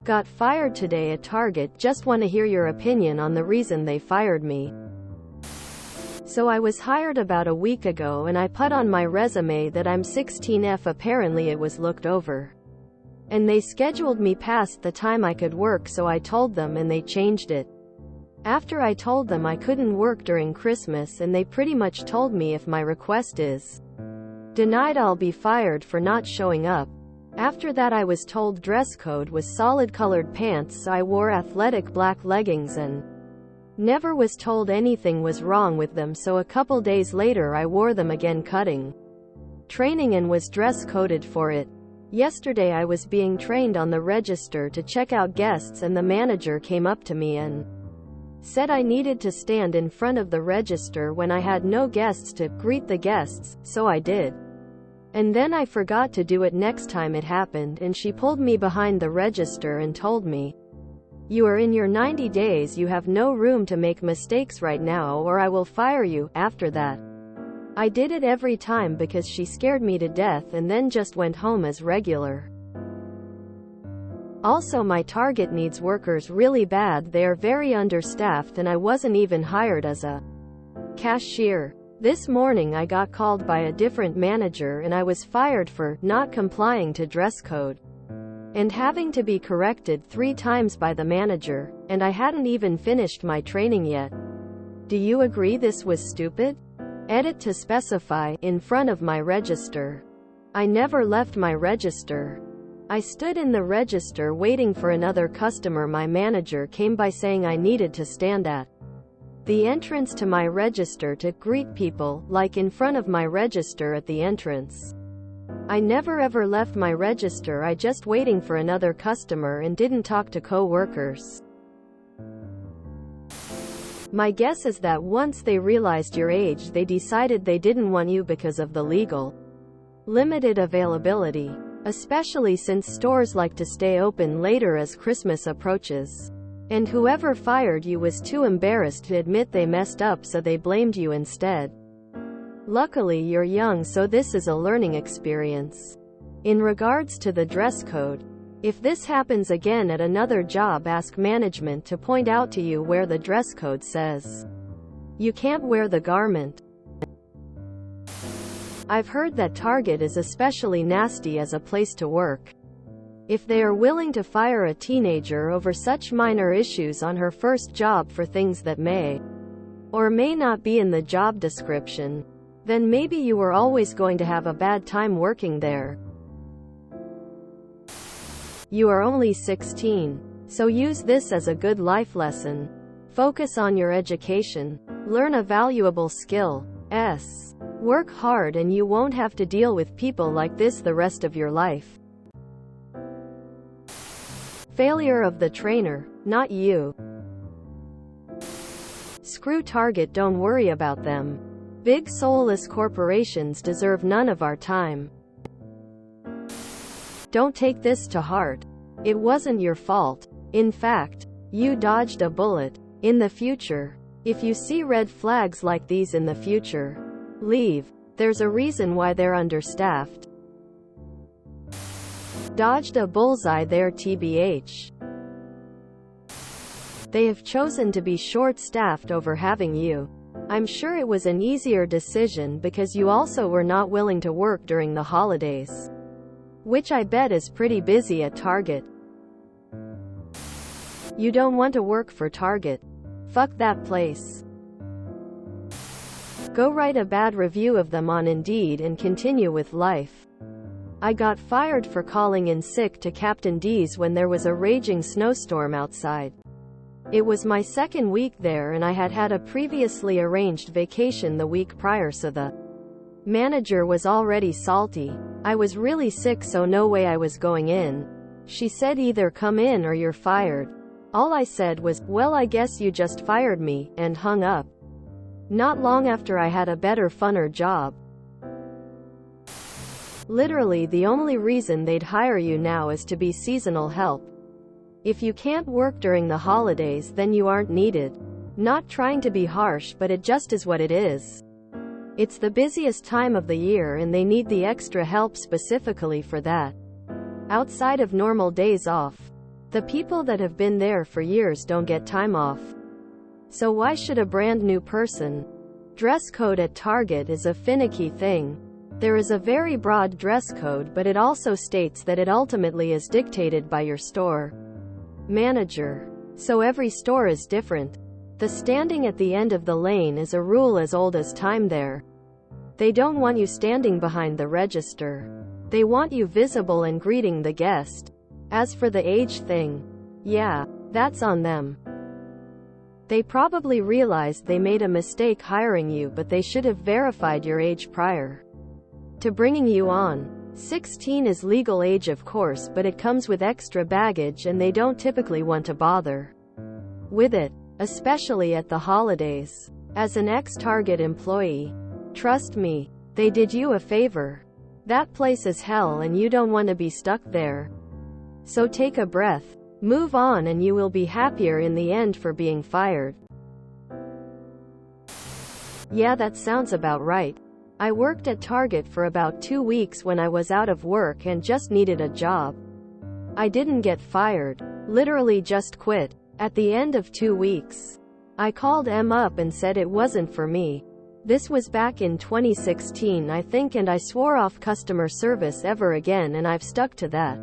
Got fired today at Target. Just want to hear your opinion on the reason they fired me. So I was hired about a week ago and I put on my resume that I'm 16F. Apparently it was looked over. And they scheduled me past the time I could work, so I told them and they changed it. After I told them I couldn't work during Christmas, and they pretty much told me if my request is denied I'll be fired for not showing up. After that I was told dress code was solid colored pants, so I wore athletic black leggings and never was told anything was wrong with them, so a couple days later I wore them again cutting training and was dress coded for it. Yesterday I was being trained on the register to check out guests, and the manager came up to me and said I needed to stand in front of the register when I had no guests to greet the guests, so I did. And then I forgot to do it next time it happened, and she pulled me behind the register and told me, "You are in your 90 days, you have no room to make mistakes right now or I will fire you." After that, I did it every time because she scared me to death, and then just went home as regular. Also, my Target needs workers really bad. They are very understaffed and I wasn't even hired as a cashier. This morning I got called by a different manager and I was fired for not complying to dress code and having to be corrected 3 times by the manager, and I hadn't even finished my training yet. Do you agree this was stupid? Edit to specify, in front of my register. I never left my register. I stood in the register waiting for another customer. My manager came by saying I needed to stand at the entrance to my register to greet people, like in front of my register at the entrance. I never ever left my register. I just waiting for another customer and didn't talk to co-workers. My guess is that once they realized your age, they decided they didn't want you because of the legal limited availability. Especially since stores like to stay open later as Christmas approaches. And whoever fired you was too embarrassed to admit they messed up, so they blamed you instead. Luckily you're young, so this is a learning experience. In regards to the dress code, if this happens again at another job, ask management to point out to you where the dress code says you can't wear the garment. I've heard that Target is especially nasty as a place to work. If they are willing to fire a teenager over such minor issues on her first job for things that may or may not be in the job description, then maybe you were always going to have a bad time working there. You are only 16, so use this as a good life lesson. Focus on your education. Learn a valuable skill. Work hard and you won't have to deal with people like this the rest of your life. Failure of the trainer, not you. Screw Target, don't worry about them. Big soulless corporations deserve none of our time. Don't take this to heart. It wasn't your fault. In fact, you dodged a bullet. In the future, if you see red flags like these in the future, leave. There's a reason why they're understaffed. Dodged a bullseye there, TBH. They have chosen to be short-staffed over having you. I'm sure it was an easier decision because you also were not willing to work during the holidays, which I bet is pretty busy at Target. You don't want to work for Target. Fuck that place. Go write a bad review of them on Indeed and continue with life. I got fired for calling in sick to Captain D's when there was a raging snowstorm outside. It was my second week there and I had had a previously arranged vacation the week prior, so the manager was already salty. I was really sick, so no way I was going in. She said either come in or you're fired. All I said was, "Well, I guess you just fired me," and hung up. Not long after I had a better, funner job. Literally the only reason they'd hire you now is to be seasonal help. If you can't work during the holidays, then you aren't needed. Not trying to be harsh, but it just is what it is. It's the busiest time of the year and they need the extra help specifically for that. Outside of normal days off, The people that have been there for years don't get time off. So why should a brand new person? Dress code at Target is a finicky thing. There is a very broad dress code, but it also states that it ultimately is dictated by your store manager. So every store is different. The standing at the end of the lane is a rule as old as time there. They don't want you standing behind the register. They want you visible and greeting the guest. As for the age thing, yeah, that's on them. They probably realized they made a mistake hiring you, but they should have verified your age prior to bringing you on. 16 is legal age, of course, but it comes with extra baggage and they don't typically want to bother with it, especially at the holidays. As an ex-Target employee, trust me, they did you a favor. That place is hell and you don't want to be stuck there. So take a breath, move on, and you will be happier in the end for being fired. Yeah, that sounds about right. I worked at Target for about 2 weeks when I was out of work and just needed a job. I didn't get fired, literally just quit. At the end of 2 weeks, I called Em up and said it wasn't for me. This was back in 2016, I think, and I swore off customer service ever again, and I've stuck to that.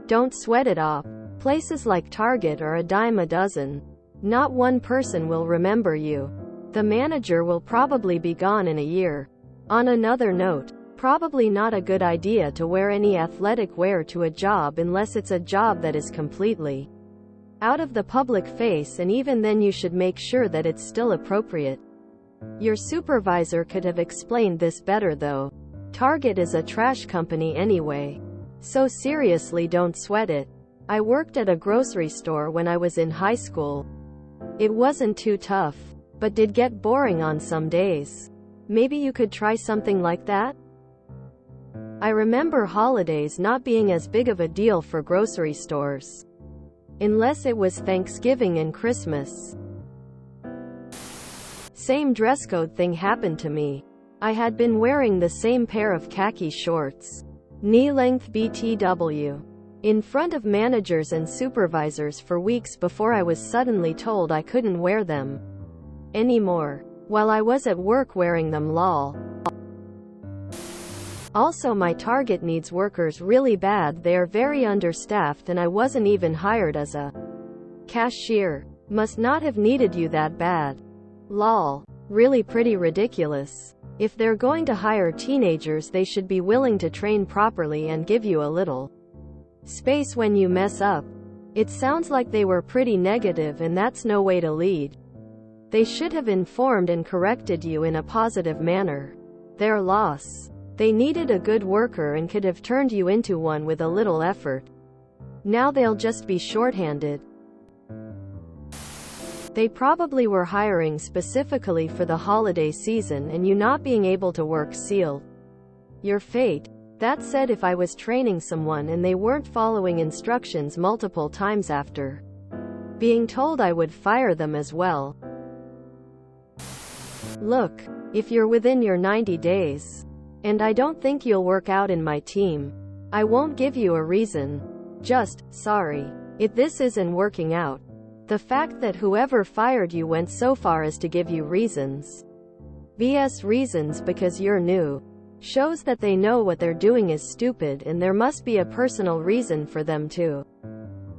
Don't sweat it off. Places like Target are a dime a dozen. Not one person will remember you. The manager will probably be gone in a year. On another note, probably not a good idea to wear any athletic wear to a job unless it's a job that is completely out of the public face, and even then you should make sure that it's still appropriate. Your supervisor could have explained this better though. Target is a trash company anyway. So seriously, don't sweat it. I worked at a grocery store when I was in high school. It wasn't too tough, but did get boring on some days. Maybe you could try something like that? I remember holidays not being as big of a deal for grocery stores. Unless it was Thanksgiving and Christmas. Same dress code thing happened to me. I had been wearing the same pair of khaki shorts, knee-length BTW, in front of managers and supervisors for weeks before I was suddenly told I couldn't wear them anymore, while I was at work wearing them, lol. Also, my Target needs workers really bad. They are very understaffed and I wasn't even hired as a cashier. Must not have needed you that bad. Lol. Really pretty ridiculous. If they're going to hire teenagers, they should be willing to train properly and give you a little space when you mess up. It sounds like they were pretty negative, and that's no way to lead. They should have informed and corrected you in a positive manner. Their loss. They needed a good worker and could have turned you into one with a little effort. Now they'll just be shorthanded. They probably were hiring specifically for the holiday season, and you not being able to work sealed your fate. That said, if I was training someone and they weren't following instructions multiple times after being told, I would fire them as well. Look, if you're within your 90 days, and I don't think you'll work out in my team, I won't give you a reason. Just, sorry, this isn't working out. The fact that whoever fired you went so far as to give you reasons, BS reasons because you're new, shows that they know what they're doing is stupid, and there must be a personal reason for them to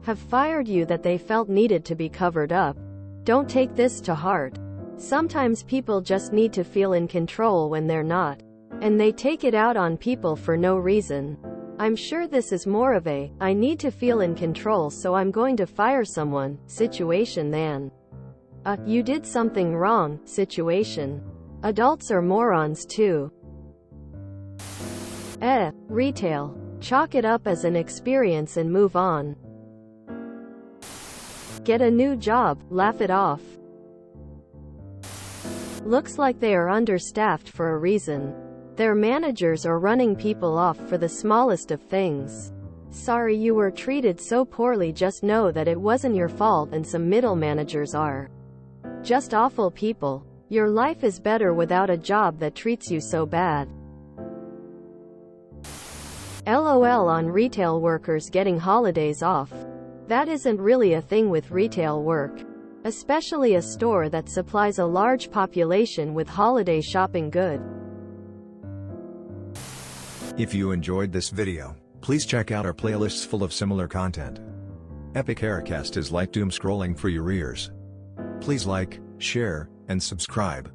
have fired you that they felt needed to be covered up. Don't take this to heart. Sometimes people just need to feel in control when they're not, and they take it out on people for no reason. I'm sure this is more of a, I need to feel in control so I'm going to fire someone, situation than a, you did something wrong, situation. Adults are morons too. Retail. Chalk it up as an experience and move on. Get a new job, laugh it off. Looks like they are understaffed for a reason. Their managers are running people off for the smallest of things. Sorry you were treated so poorly, just know that it wasn't your fault, and some middle managers are just awful people. Your life is better without a job that treats you so bad. LOL on retail workers getting holidays off. That isn't really a thing with retail work. Especially a store that supplies a large population with holiday shopping goods. If you enjoyed this video, please check out our playlists full of similar content. Epic Aircast is like doom scrolling for your ears. Please like, share, and subscribe.